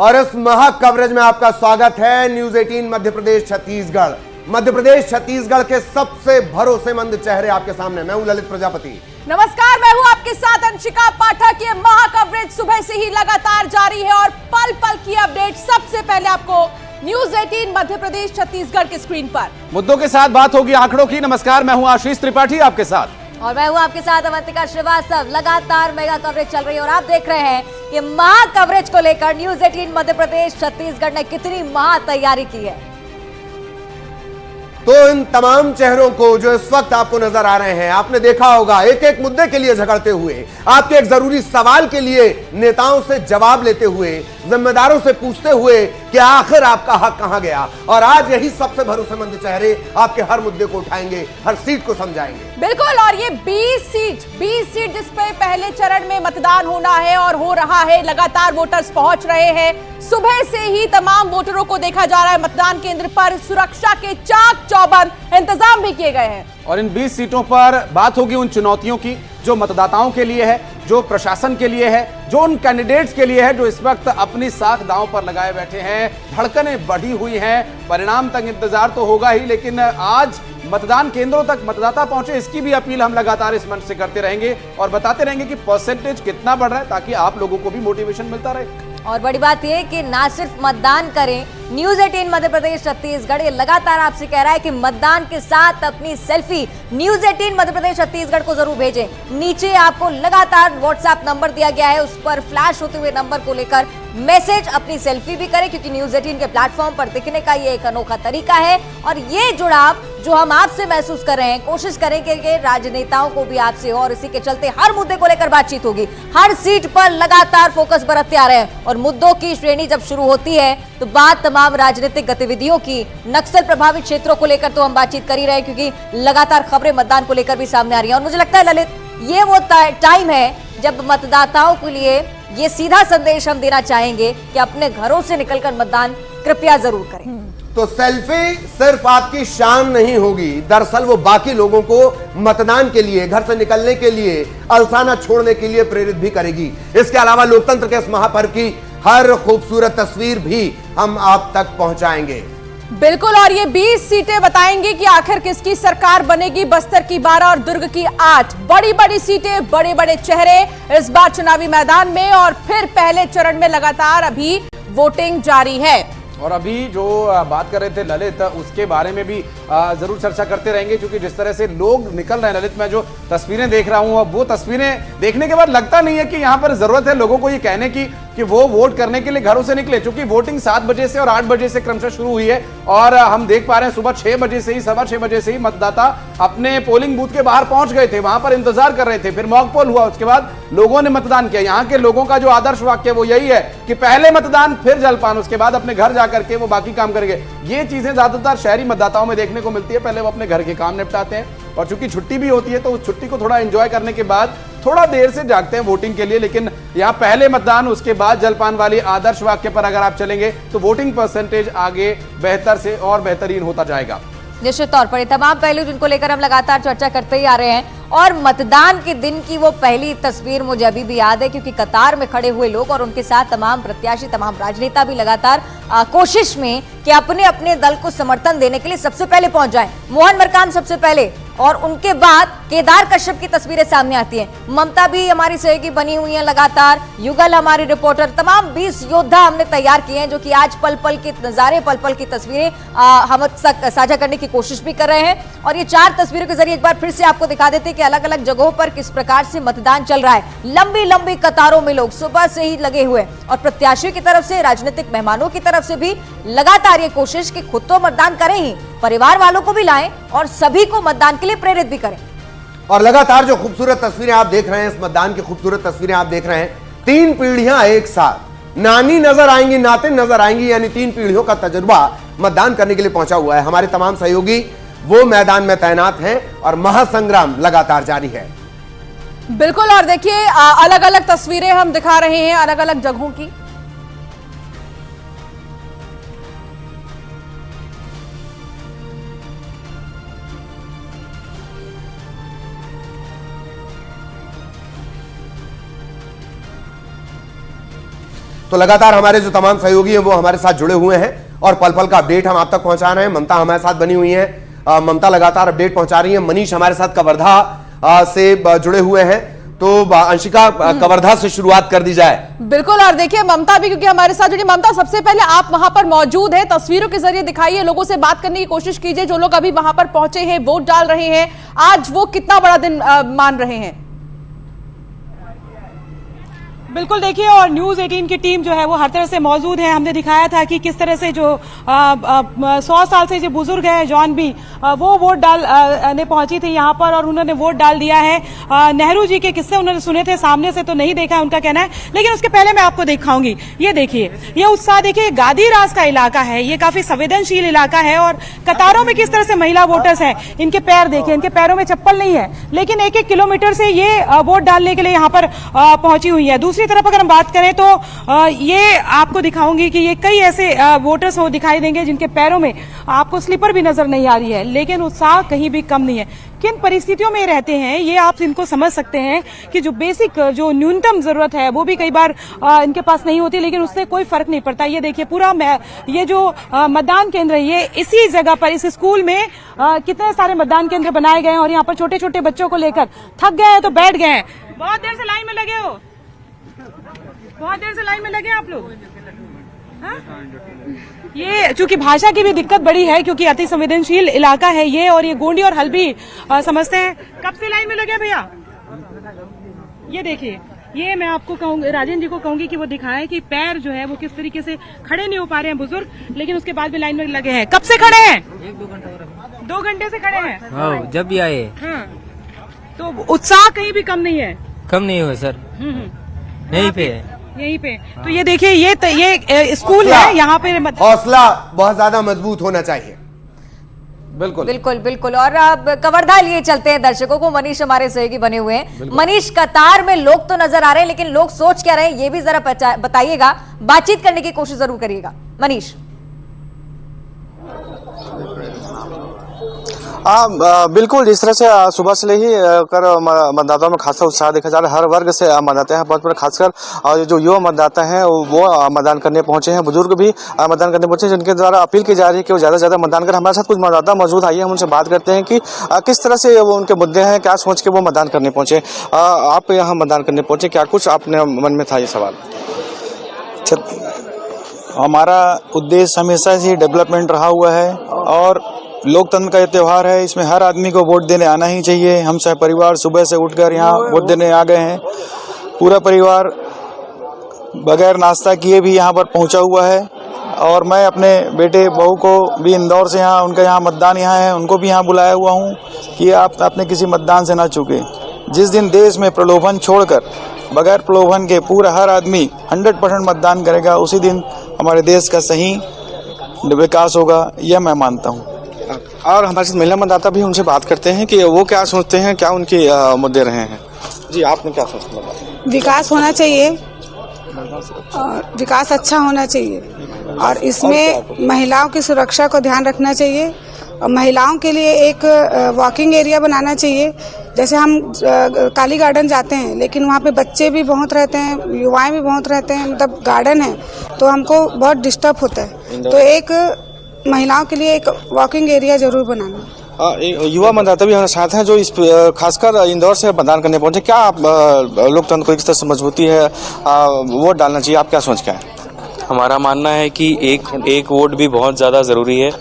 और इस महा कवरेज में आपका स्वागत है। न्यूज 18 मध्य प्रदेश छत्तीसगढ़। मध्य प्रदेश छत्तीसगढ़ के सबसे भरोसेमंद चेहरे आपके सामने। मैं हूं ललित प्रजापति। नमस्कार, मैं हूं आपके साथ अंशिका पाठक। ये महा कवरेज सुबह से ही लगातार जारी है और पल पल की अपडेट सबसे पहले आपको न्यूज 18 मध्य प्रदेश छत्तीसगढ़ के स्क्रीन पर। मुद्दों के साथ बात होगी आंकड़ों की। नमस्कार, मैं हूं आशीष त्रिपाठी आपके साथ और मैं हूं आपके साथ अवंतिका श्रीवास्तव। लगातार मेगा कवरेज चल रही है और आप देख रहे हैं कि महा कवरेज को लेकर न्यूज 18 मध्य प्रदेश छत्तीसगढ़ ने कितनी महा तैयारी की है। तो इन तमाम चेहरों को जो इस वक्त आपको नजर आ रहे हैं, आपने देखा होगा एक एक मुद्दे के लिए झगड़ते हुए, आपके एक जरूरी सवाल के लिए नेताओं से जवाब लेते हुए, जिम्मेदारों से पूछते हुए कि आखिर आपका हक कहां गया। और आज यही सबसे भरोसेमंद चेहरे आपके हर मुद्दे को उठाएंगे, हर सीट को समझाएंगे। बिल्कुल, और ये 20 सीट जिस पे पहले चरण में मतदान होना है और हो रहा है। लगातार वोटर्स पहुंच रहे हैं। सुबह से ही तमाम वोटरों को देखा जा रहा है मतदान केंद्र पर। सुरक्षा के चाक चौबंद इंतजाम भी किए गए हैं। और इन 20 सीटों पर बात होगी उन चुनौतियों की जो मतदाताओं के लिए है, जो प्रशासन के लिए है, जो उन कैंडिडेट्स के लिए है जो इस वक्त अपनी साख दांव पर लगाए बैठे हैं। धड़कनें बढ़ी हुई हैं। परिणाम तक इंतजार तो होगा ही, लेकिन आज मतदान केंद्रों तक मतदाता पहुंचे, इसकी भी अपील हम लगातार इस मंच से करते रहेंगे और बताते रहेंगे कि परसेंटेज कितना बढ़ रहा है, ताकि आप लोगों को भी मोटिवेशन मिलता रहे। और बड़ी बात यह कि ना सिर्फ मतदान करें, न्यूज 18 मध्य प्रदेश छत्तीसगढ़ ये लगातार आपसे कह रहा है कि मतदान के साथ अपनी सेल्फी न्यूज 18 मध्य प्रदेश छत्तीसगढ़ को जरूर भेजें। नीचे आपको लगातार व्हाट्सएप नंबर दिया गया है, उस पर फ्लैश होते हुए नंबर को लेकर मैसेज अपनी सेल्फी भी करें, क्योंकि न्यूज 18 के प्लेटफॉर्म पर दिखने का ये एक अनोखा तरीका है। और ये जुड़ाव जो हम आपसे महसूस कर रहे हैं, कोशिश करें कि राजनेताओं को भी आपसे, और इसी के चलते हर मुद्दे को लेकर बातचीत होगी। हर सीट पर लगातार फोकस बरतते आ रहे हैं और मुद्दों की श्रेणी जब शुरू होती है तो बात तमाम राजनीतिक गतिविधियों की, नक्सल प्रभावित क्षेत्रों को लेकर तो हम बातचीत कर ही रहे हैं, क्योंकि लगातार खबरें मतदान को लेकर भी सामने आ रही हैं। और मुझे लगता है ललित, ये वो टाइम है जब मतदाताओं के लिए ये सीधा संदेश हम देना चाहेंगे कि अपने घरों से निकलकर मतदान कृपया जरूर करें। तो सेल्फी सिर्फ आपकी शान नहीं होगी, दरअसल वो बाकी लोगों को मतदान के लिए, घर से निकलने के लिए, अलसाना छोड़ने के लिए प्रेरित भी करेगी। इसके अलावा लोकतंत्र के इस महापर्व की हर खूबसूरत तस्वीर भी हम आप तक पहुंचाएंगे। बिल्कुल, और ये 20 सीटें बताएंगे कि आखिर किसकी सरकार बनेगी। बस्तर की 12 और दुर्ग की 8 बड़ी बड़ी सीटें, बड़े बड़े चेहरे इस बार चुनावी मैदान में। और फिर पहले चरण में लगातार अभी वोटिंग जारी है। और अभी जो बात कर रहे थे ललित, उसके बारे में भी जरूर चर्चा करते रहेंगे, क्योंकि जिस तरह से लोग निकल रहे हैं ललित, मैं जो तस्वीरें देख रहा हूं, अब वो तस्वीरें देखने के बाद लगता नहीं है कि यहां पर जरूरत है लोगों को ये कहने की कि वो वोट करने के लिए घरों से निकले, क्योंकि वोटिंग 7 बजे से और 8 बजे से क्रमशः शुरू हुई है। और हम देख पा रहे हैं सुबह 6 बजे से ही, 6:15 बजे से ही मतदाता अपने पोलिंग बूथ के बाहर पहुंच गए थे, वहां पर इंतजार कर रहे थे। फिर मॉक पोल हुआ, उसके बाद लोगों ने मतदान किया। यहाँ के लोगों का जो आदर्श वाक्य वो यही है कि पहले मतदान फिर जलपान, उसके बाद अपने घर जाकर के वो बाकी काम करेंगे। ये चीजें ज्यादातर शहरी मतदाताओं में देखने को मिलती है। पहले वो अपने घर के काम निपटाते हैं और चूंकि छुट्टी भी होती है तो उस छुट्टी को थोड़ा एंजॉय करने के बाद थोड़ा देर से जागते हैं वोटिंग के लिए। लेकिन यहाँ पहले मतदान उसके बाद जलपान वाली आदर्श वाक्य पर अगर आप चलेंगे तो वोटिंग परसेंटेज आगे बेहतर से और बेहतरीन होता जाएगा। निश्चित तौर पर ये तमाम पहलू जिनको लेकर हम लगातार चर्चा करते ही आ रहे हैं। और मतदान के दिन की वो पहली तस्वीर मुझे अभी भी याद है, क्योंकि कतार में खड़े हुए लोग और उनके साथ तमाम प्रत्याशी, तमाम राजनेता भी लगातार कोशिश में कि अपने अपने दल को समर्थन देने के लिए सबसे पहले पहुंच जाएं। मोहन मरकाम सबसे पहले, और उनके बाद केदार कश्यप की तस्वीरें सामने आती हैं। ममता भी हमारी सहयोगी बनी हुई हैं लगातार, युगल हमारी रिपोर्टर, तमाम 20 योद्धा हमने तैयार किए हैं जो कि आज पल पल के नजारे, पल पल की तस्वीरें हम तक साझा करने की कोशिश भी कर रहे हैं। और ये 4 तस्वीरों के जरिए एक बार फिर से आपको दिखा देते हैं कि अलग अलग जगहों पर किस प्रकार से मतदान चल रहा है। लंबी लंबी कतारों में लोग सुबह से ही लगे हुए, और प्रत्याशियों की तरफ से, राजनीतिक मेहमानों की तरफ से भी लगातार ये कोशिश कि खुद तो मतदान करें ही, परिवार वालों को भी लाएं और सभी को मतदान के लिए प्रेरित भी करें। और लगातार जो खूबसूरत तस्वीरें आप देख रहे हैं, इस मतदान की खूबसूरत तस्वीरें आप देख रहे हैं, 3 पीढ़ियां एक साथ, नानी नजर आएंगी, नाते नजर आएंगी, यानी 3 पीढ़ियों का तजुर्बा मतदान करने के लिए पहुंचा हुआ है। हमारे तमाम सहयोगी वो मैदान में तैनात हैं और महासंग्राम लगातार जारी है। बिल्कुल, और देखिए अलग अलग तस्वीरें हम दिखा रहे हैं अलग अलग जगहों की। तो लगातार हमारे जो तमाम सहयोगी हैं वो हमारे साथ जुड़े हुए हैं और पल पल का अपडेट हम आप तक पहुंचा रहे हैं। ममता हमारे साथ बनी हुई है, ममता लगातार अपडेट पहुंचा रही है। मनीष हमारे साथ कवर्धा से जुड़े हुए हैं, तो अंशिका कवर्धा से शुरुआत कर दी जाए। बिल्कुल, और देखिए ममता भी क्योंकि हमारे साथ जुड़ी। ममता, सबसे पहले आप वहां पर मौजूद हैं, तस्वीरों के जरिए दिखाइए, लोगों से बात करने की कोशिश कीजिए, जो लोग अभी वहां पर पहुंचे हैं, वोट डाल रहे हैं, आज वो कितना बड़ा दिन मान रहे हैं? बिल्कुल, देखिए, और न्यूज 18 की टीम जो है वो हर तरह से मौजूद है। हमने दिखाया था कि किस तरह से जो 100 साल से जो बुजुर्ग है जॉन बी, वो वोट डालने पहुंची थी यहाँ पर और उन्होंने वोट डाल दिया है। नेहरू जी के किस्से उन्होंने सुने थे, सामने से तो नहीं देखा उनका कहना है, लेकिन उसके पहले मैं आपको दिखाऊंगी। ये देखिए, ये उत्साह देखिए, गादी राज का इलाका है, ये काफी संवेदनशील इलाका है और कतारों में किस तरह से महिला वोटर्स हैं। इनके पैर देखिए, इनके पैरों में चप्पल नहीं है, लेकिन 1-1 किलोमीटर से ये वोट डालने के लिए यहाँ पर पहुंची हुई है। दूसरी तरफ अगर हम बात करें तो ये आपको दिखाऊंगी कि ये कई ऐसे वोटर्स हो दिखाई देंगे जिनके पैरों में आपको स्लीपर भी नजर नहीं आ रही है, लेकिन उत्साह कहीं भी कम नहीं है। किन परिस्थितियों में रहते हैं ये आप इनको समझ सकते हैं कि जो बेसिक, जो न्यूनतम जरूरत है वो भी कई बार इनके पास नहीं होती, लेकिन उससे कोई फर्क नहीं पड़ता। ये देखिए, पूरा ये जो मतदान केंद्र है, ये इसी जगह पर, इस स्कूल में कितने सारे मतदान केंद्र बनाए गए हैं और यहाँ पर छोटे छोटे बच्चों को लेकर थक गए हैं तो बैठ गए हैं। बहुत देर से लाइन में लगे हो, बहुत देर से लाइन में लगे आप लोग। हाँ? ये चूंकि भाषा की भी दिक्कत बड़ी है, क्योंकि अति संवेदनशील इलाका है ये, और ये गोंडी और हल्बी समझते हैं। कब से लाइन में लगे भैया? ये देखिए, ये मैं आपको कहूंगी, राजेंद्र जी को कहूंगी कि वो दिखाएं कि पैर जो है वो किस तरीके से खड़े नहीं हो पा रहे हैं बुजुर्ग, लेकिन उसके बाद भी लाइन में लगे हैं। कब से खड़े हैं? 2 घंटे से खड़े हैं। हाँ, जब भी आए। हाँ, तो उत्साह कहीं भी कम नहीं है? कम नहीं हुआ सर, यहीं पे है, यहीं पे। तो ये देखिए, ये स्कूल है, यहाँ पे हौसला बहुत ज्यादा मजबूत होना चाहिए। बिल्कुल बिल्कुल बिल्कुल। और अब कवर्धा लिए चलते हैं दर्शकों को। मनीष हमारे सहयोगी बने हुए हैं। मनीष, कतार में लोग तो नजर आ रहे हैं, लेकिन लोग सोच क्या रहे हैं ये भी जरा बताइएगा, बातचीत करने की कोशिश जरूर करिएगा। मनीष। बिल्कुल, जिस तरह से सुबह से ही कर मतदाताओं में खासा उत्साह देखा जा रहा है। हर वर्ग से मतदाता हैं, बहुत खासकर जो युवा मतदाता हैं वो मतदान करने पहुंचे हैं, बुजुर्ग भी मतदान करने पहुंचे, जिनके द्वारा अपील की जा रही है कि वो ज्यादा से ज्यादा मतदान करें। हमारे साथ कुछ मतदाता मौजूद, आइए हम उनसे बात करते हैं कि किस तरह से वो उनके मुद्दे हैं, क्या सोच के वो मतदान करने पहुंचे। आप यहाँ मतदान करने पहुंचे, क्या कुछ आपने मन में था ये सवाल? हमारा उद्देश्य हमेशा से डेवलपमेंट रहा हुआ है और लोकतंत्र का ये त्यौहार है, इसमें हर आदमी को वोट देने आना ही चाहिए। हम सब परिवार सुबह से उठकर यहाँ वोट देने आ गए हैं। पूरा परिवार बगैर नाश्ता किए भी यहाँ पर पहुँचा हुआ है और मैं अपने बेटे बहू को भी इंदौर से यहाँ, उनका यहाँ मतदान यहाँ है, उनको भी यहाँ बुलाया हुआ हूँ कि आप अपने किसी मतदान से ना चूकें। जिस दिन देश में प्रलोभन छोड़कर बगैर प्रलोभन के पूरा हर आदमी 100% मतदान करेगा, उसी दिन हमारे देश का सही विकास होगा, यह मैं मानता हूँ। और हमारे साथ महिला मतदाता भी, उनसे बात करते हैं कि वो क्या सोचते हैं, क्या उनके मुद्दे रहे हैं। जी, आपने क्या सोचा? विकास होना चाहिए और विकास अच्छा होना चाहिए, और इसमें महिलाओं की सुरक्षा को ध्यान रखना चाहिए और महिलाओं के लिए एक वॉकिंग एरिया बनाना चाहिए। जैसे हम काली गार्डन जाते हैं, लेकिन वहाँ पे बच्चे भी बहुत रहते हैं, युवाएं भी बहुत रहते हैं, मतलब गार्डन है तो हमको बहुत डिस्टर्ब होता है। तो एक महिलाओं के लिए एक वॉकिंग एरिया जरूर बनाना। युवा मतदाता भी हमारे साथ हैं जो इस खासकर इंदौर से मतदान करने पहुंचे। क्या आप लोकतंत्र को किस तरह से मजबूती है, वोट डालना चाहिए, आप क्या सोच के आए? हमारा मानना है कि एक वोट भी बहुत ज़्यादा ज़रूरी है।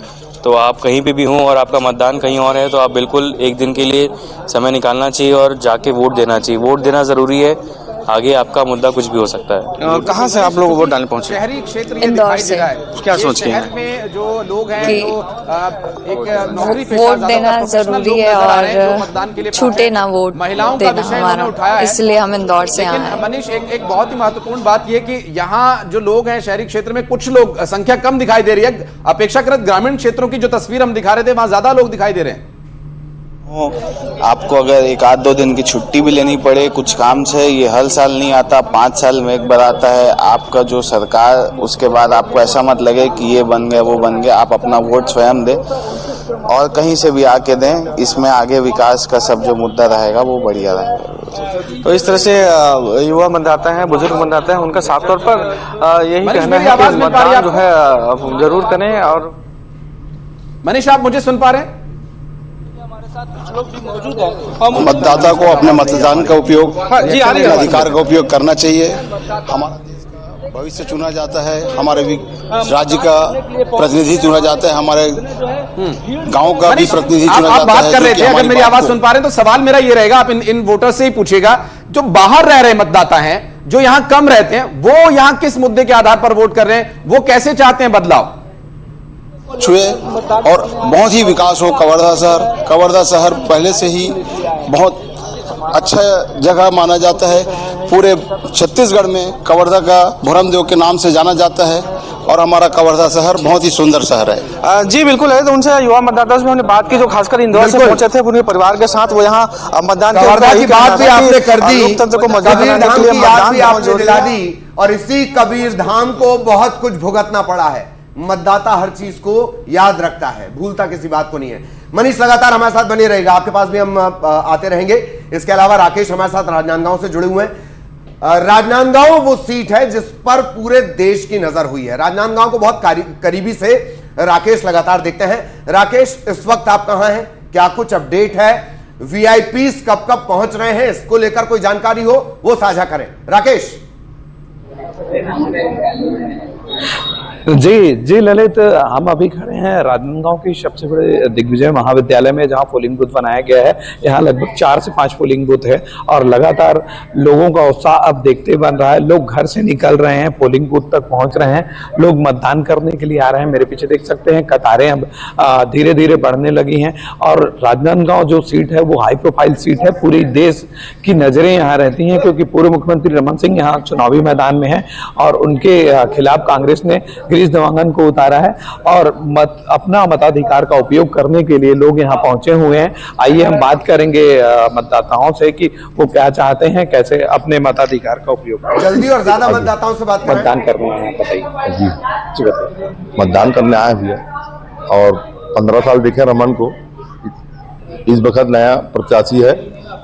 तो आप कहीं पे भी हों और आपका मतदान कहीं और है तो आप बिल्कुल एक दिन के लिए समय निकालना चाहिए और जाके वोट देना चाहिए। वोट देना ज़रूरी है, आगे आपका मुद्दा कुछ भी हो सकता है। कहाँ से आप लोग वोट डालने पहुंचे? शहरी क्षेत्र इंदौर से। क्या सोच के शहर में जो लोग हैं जो एक नौकरी वोट देना जरूरी है और छूटे ना वोट महिलाओं का विषय उन्होंने उठाया है, इसलिए हम इंदौर से आए हैं। मनीष, एक बहुत ही महत्वपूर्ण बात यह कि यहाँ जो लोग हैं शहरी क्षेत्र में, कुछ लोग, संख्या कम दिखाई दे रही है अपेक्षाकृत ग्रामीण क्षेत्रों की जो तस्वीर हम दिखा रहे थे, वहां ज्यादा लोग दिखाई दे रहे हैं। आपको अगर 1-2 दिन की छुट्टी भी लेनी पड़े कुछ काम से, ये हर साल नहीं आता, 5 साल में एक बार आता है। आपका जो सरकार, उसके बाद आपको ऐसा मत लगे कि ये बन गया वो बन गया, आप अपना वोट स्वयं दे। और कहीं से भी आके दें, इसमें आगे विकास का सब जो मुद्दा रहेगा वो बढ़िया रहेगा। तो इस तरह से युवा मतदाता हैं, बुजुर्ग मतदाता हैं, उनका साफ तौर पर यही कहना है कि मतदान जो है जरूर करें। और मनीष, आप मुझे सुन पा रहे हैं? मतदाता को अपने मतदान का उपयोग, अपने अधिकार का उपयोग करना चाहिए। हमारा भविष्य चुना जाता है, हमारे राज्य का प्रतिनिधि चुना जाता है, हमारे गांव का भी प्रतिनिधि चुना जाता है। आप बात कर रहे थे, अगर मेरी आवाज सुन पा रहे हैं तो सवाल मेरा ये रहेगा, आप इन वोटर से ही पूछिएगा, जो बाहर रह रहे मतदाता हैं, जो यहां कम रहते हैं, वो यहां किस मुद्दे के आधार पर वोट कर रहे हैं, वो कैसे चाहते हैं बदलाव छुए और बहुत ही विकास हो। कवर्धा शहर पहले से ही बहुत अच्छा जगह माना जाता है। पूरे छत्तीसगढ़ में कवर्धा का भोरमदेव के नाम से जाना जाता है और हमारा कवर्धा शहर बहुत ही सुंदर शहर है। जी बिल्कुल है। तो उनसे युवा मतदाता से हमने बात की जो खासकर इंदौर से पहुंचे थे पूरे परिवार के साथ, वो यहाँ मतदान की बात भी आपने कर दी, लोकतंत्र को मजबूत बनाने के लिए मतदान भी आपने दिला दी, और इसी कबीर धाम को बहुत कुछ भुगतना पड़ा है। मतदाता हर चीज को याद रखता है, भूलता किसी बात को नहीं है। मनीष लगातार हमारे साथ बने रहेगा, आपके पास भी हम आते रहेंगे। इसके अलावा राकेश हमारे साथ राजनांदगांव से जुड़े हुए हैं। राजनांदगांव वो सीट है जिस पर पूरे देश की नजर हुई है। राजनांदगांव को बहुत करीबी से राकेश लगातार देखते हैं। राकेश, इस वक्त आप कहां हैं, क्या कुछ अपडेट है? वीआईपीस कब कब पहुंच रहे हैं, इसको लेकर कोई जानकारी हो वो साझा करें। राकेश। जी ललित, हम अभी खड़े हैं राजनांदगांव की सबसे बड़े दिग्विजय महाविद्यालय में, जहां पोलिंग बूथ बनाया गया है। यहाँ लगभग 4 से 5 पोलिंग बूथ है और लगातार लोगों का उत्साह अब देखते बन रहा है। लोग घर से निकल रहे हैं, पोलिंग बूथ तक पहुंच रहे हैं, लोग मतदान करने के लिए आ रहे हैं। मेरे पीछे देख सकते हैं कतारें अब धीरे धीरे बढ़ने लगी हैं। और राजनांदगांव जो सीट है वो हाई प्रोफाइल सीट है, पूरे देश की नजरें यहाँ रहती हैं, क्योंकि पूर्व मुख्यमंत्री रमन सिंह यहाँ चुनावी मैदान में है और उनके खिलाफ कांग्रेस ने गिरीश देवांगन को उतारा है और अपना मताधिकार का उपयोग करने के लिए लोग यहाँ पहुंचे हुए हैं। आइए हम बात करेंगे मतदाताओं से कि वो क्या चाहते हैं, कैसे अपने मताधिकार का उपयोग करें। जल्दी और ज्यादा मतदाताओं से बात करें। मतदान करने आए हैं, बताइए। जी बताइए। मतदान करने आए हुए और 15 साल देखे रमन को, इस वक्त नया प्रत्याशी है,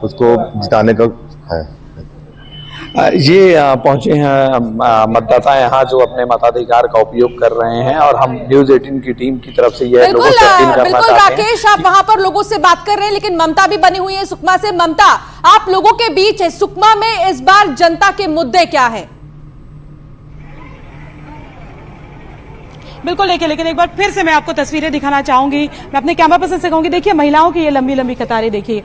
उसको जिताने का है। ये पहुंचे हैं मतदाता यहाँ जो अपने मताधिकार का उपयोग कर रहे हैं और हम न्यूज़ 18 की टीम की तरफ से यह लोगों से अपील करना चाहते हैं। राकेश, आप वहां पर लोगों से बात कर रहे हैं, लेकिन ममता भी बनी हुई है सुकमा से। ममता, आप लोगों के बीच है, सुकमा में इस बार जनता के मुद्दे क्या है? बिल्कुल देखिए, लेकिन एक बार फिर से मैं आपको तस्वीरें दिखाना चाहूंगी। मैं अपने कैमरा पर्सन से कहूंगी, देखिए महिलाओं की ये लंबी लंबी कतारें देखिए।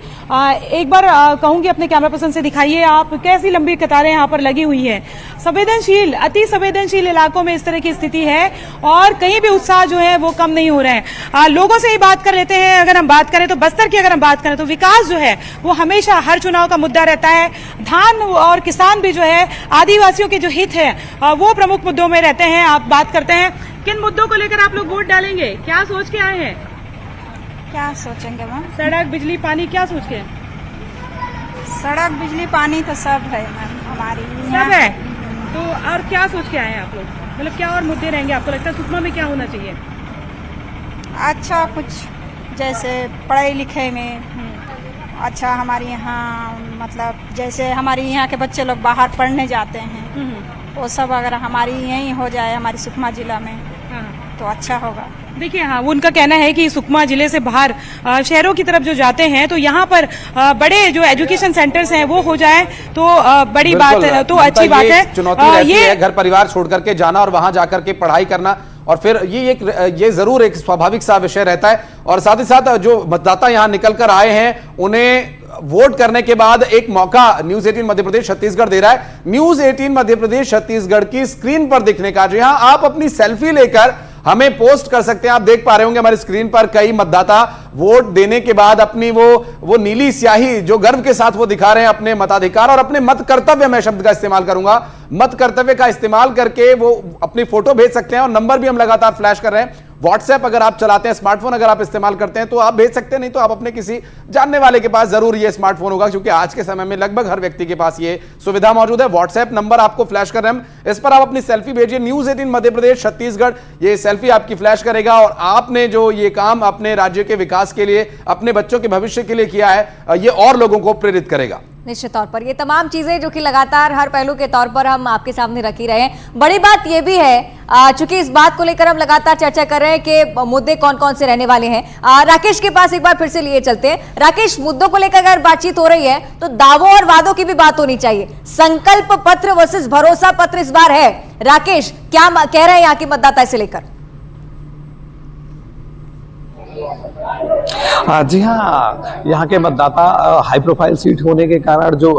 एक बार कहूंगी अपने कैमरा पर्सन से दिखाइए आप कैसी लंबी कतारें यहाँ पर लगी हुई हैं। संवेदनशील, अति संवेदनशील इलाकों में इस तरह की स्थिति है और कहीं भी उत्साह जो है वो कम नहीं हो रहे हैं। लोगों से ही बात कर लेते हैं। अगर हम बात करें तो बस्तर की अगर हम बात करें तो विकास जो है वो हमेशा हर चुनाव का मुद्दा रहता है। धान और किसान भी जो है, आदिवासियों के जो हित है वो प्रमुख मुद्दों में रहते हैं। आप बात करते हैं किन मुद्दों को लेकर आप लोग वोट डालेंगे, क्या सोच के आए हैं? क्या सोचेंगे मैम? सड़क, बिजली, पानी, क्या सोच के? सड़क, बिजली, पानी तो सब है मैम, हमारी सब है। तो और क्या सोच के आए हैं आप लोग, मतलब क्या और मुद्दे रहेंगे आपको लगता है सुकमा में क्या होना चाहिए? अच्छा, कुछ जैसे पढ़ाई लिखे में अच्छा, हमारे यहाँ मतलब जैसे हमारे यहाँ के बच्चे लोग बाहर पढ़ने जाते हैं, वो सब अगर हमारी यहीं हो जाए हमारी सुकमा जिला में तो अच्छा होगा। देखिए, हाँ, उनका कहना है कि सुकमा जिले से बाहर शहरों की तरफ जो जाते हैं तो यहाँ पर बड़े जो एजुकेशन सेंटर्स हैं वो हो जाए तो बड़ी बात है, तो अच्छी बात है। चुनौती रहती है घर परिवार छोड़ करके जाना और वहां जाकर के पढ़ाई करना, और फिर ये जरूर एक स्वाभाविक सा विषय रहता है। और साथ ही साथ जो मतदाता यहाँ निकल कर आए हैं उन्हें वोट करने के बाद एक मौका न्यूज़ 18 मध्य प्रदेश छत्तीसगढ़ दे रहा है। न्यूज़ 18 मध्य प्रदेश छत्तीसगढ़ की स्क्रीन पर दिखने का, जहां आप अपनी सेल्फी लेकर हमें पोस्ट कर सकते हैं। आप देख पा रहे होंगे हमारी स्क्रीन पर कई मतदाता वोट देने के बाद अपनी वो नीली स्याही जो गर्व के साथ वो दिखा रहे हैं अपने मताधिकार और अपने मत कर्तव्य, मैं शब्द का इस्तेमाल करूंगा, मत कर्तव्य का इस्तेमाल करके वो अपनी फोटो भेज सकते हैं। और नंबर भी हम लगातार फ्लैश कर रहे हैं व्हाट्सएप अगर आप चलाते हैं, स्मार्टफोन अगर आप इस्तेमाल करते हैं तो आप भेज सकते हैं, नहीं तो आप अपने किसी जानने वाले के पास जरूर ये स्मार्टफोन होगा, क्योंकि आज के समय में लगभग हर व्यक्ति के पास ये सुविधा मौजूद है। व्हाट्सएप नंबर आपको फ्लैश कर रहे हैं, इस पर आप अपनी सेल्फी भेजिए। न्यूज 18 मध्य प्रदेश छत्तीसगढ़ ये सेल्फी आपकी फ्लैश करेगा और आपने जो ये काम अपने राज्य के विकास के लिए, अपने बच्चों के भविष्य के लिए किया है, ये और लोगों को प्रेरित करेगा। निश्चित तौर पर ये तमाम चीजें जो कि लगातार हर पहलू के तौर पर हम आपके सामने रख ही रहे हैं। बड़ी बात ये भी है, चूंकि इस बात को लेकर हम लगातार चर्चा कर रहे हैं कि मुद्दे कौन कौन से रहने वाले हैं। राकेश के पास एक बार फिर से लिए चलते हैं। राकेश, मुद्दों को लेकर अगर बातचीत हो रही है तो दावों और वादों की भी बात होनी चाहिए। संकल्प पत्र वर्सेस भरोसा पत्र इस बार है। राकेश, क्या कह रहे हैं यहाँ के मतदाता इसे लेकर? जी हाँ, यहाँ के मतदाता हाई प्रोफाइल सीट होने के कारण जो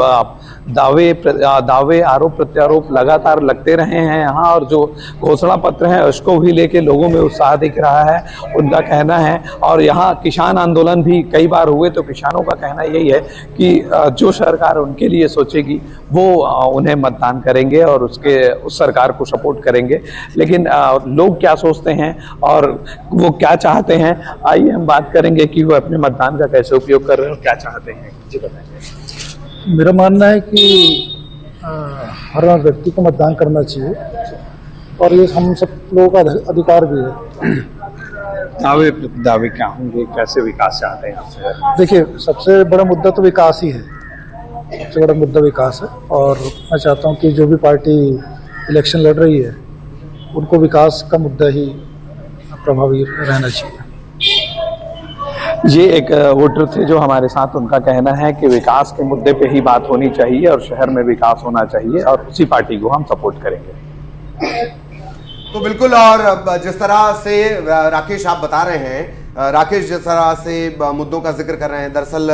दावे आरोप प्रत्यारोप लगातार लगते रहे हैं यहाँ, और जो घोषणा पत्र है उसको भी लेके लोगों में उत्साह दिख रहा है, उनका कहना है। और यहाँ किसान आंदोलन भी कई बार हुए तो किसानों का कहना यही है कि जो सरकार उनके लिए सोचेगी वो उन्हें मतदान करेंगे और उस सरकार को सपोर्ट करेंगे। लेकिन लोग क्या सोचते हैं और वो क्या चाहते हैं, आइए हम बात करेंगे कि वो अपने मतदान का कैसे उपयोग कर रहे हैं और क्या चाहते हैं। जी बताएंगे। मेरा मानना है कि हर व्यक्ति को मतदान करना चाहिए और ये हम सब लोगों का अधिकार भी है। दावे क्या होंगे, कैसे विकास चाहते हैं आपसे? देखिए, सबसे बड़ा मुद्दा तो विकास ही है, सबसे बड़ा मुद्दा विकास है। और मैं चाहता हूँ कि जो भी पार्टी इलेक्शन लड़ रही है उनको विकास का मुद्दा ही प्रभावी रहना चाहिए। ये एक वोटर थे जो हमारे साथ, उनका कहना है कि विकास के मुद्दे पे ही बात होनी चाहिए और शहर में विकास होना चाहिए और उसी पार्टी को हम सपोर्ट करेंगे। तो बिल्कुल, और जिस तरह से राकेश आप बता रहे हैं, राकेश जिस तरह से मुद्दों का जिक्र कर रहे हैं, दरअसल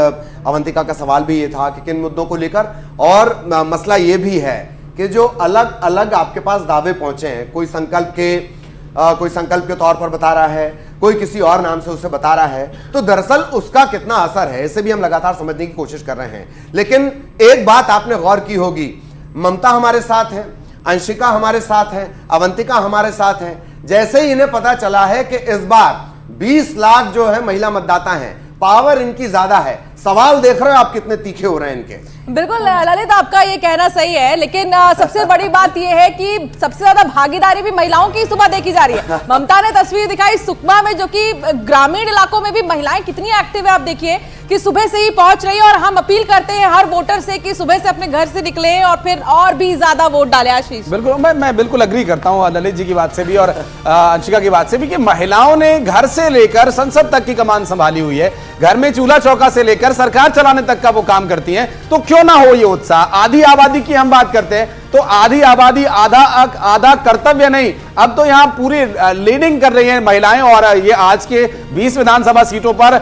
अवंतिका का सवाल भी ये था कि किन मुद्दों को लेकर, और मसला ये भी है कि जो अलग अलग आपके पास दावे पहुंचे हैं, कोई संकल्प के तौर पर बता रहा है, कोई किसी और नाम से उसे बता रहा है, तो दरअसल उसका कितना असर है इसे भी हम लगातार समझने की कोशिश कर रहे हैं। लेकिन एक बात आपने गौर की होगी, ममता हमारे साथ है, अंशिका हमारे साथ है, अवंतिका हमारे साथ है। जैसे ही इन्हें पता चला है कि इस बार 20 लाख जो है महिला मतदाता हैं, पावर इनकी ज्यादा है, सवाल देख रहे हो आप कितने तीखे हो रहे हैं इनके। बिल्कुल ललित, आपका ये कहना सही है, लेकिन सबसे बड़ी बात ये है कि सबसे ज्यादा भागीदारी भी महिलाओं की सुबह देखी जा रही है। ममता ने तस्वीर दिखाई सुकमा में, जो कि ग्रामीण इलाकों में भी महिलाएं कितनी एक्टिव है। आप देखिए कि सुबह से ही पहुंच रही है, और हम अपील करते हैं हर वोटर से कि सुबह से अपने घर से निकले और फिर और भी ज्यादा वोट डालें। आशीष, बिल्कुल, मैं बिल्कुल अग्री करता हूं ललित जी की बात से भी और अंशिका की बात से भी कि महिलाओं ने घर से लेकर संसद तक की कमान संभाली हुई है। घर में चूल्हा चौका से लेकर सरकार चलाने तक का वो काम करती हैं, तो क्यों ना हो ये उत्साह। आधी आबादी की हम बात करते हैं तो आधी आबादी, आधा कर्तव्य नहीं, अब तो यहाँ पूरी लीडिंग कर रही हैं महिलाएं। और ये आज के 20 विधानसभा सीटों पर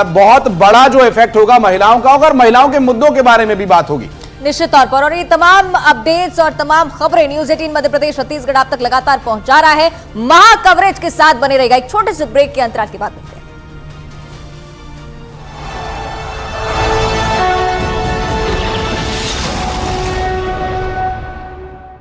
बहुत बड़ा जो इफेक्ट होगा महिलाओं का, और महिलाओं के मुद्दों के बारे में भी बात होगी निश्चित तौर पर। और ये तमाम अपडेट्स और तमाम खबरें न्यूज 18 मध्य प्रदेश छत्तीसगढ़ आप तक लगातार पहुंचा रहा है। महा कवरेज के साथ बने रहेगा। एक छोटे से ब्रेक के अंतराल के बाद मिलते हैं।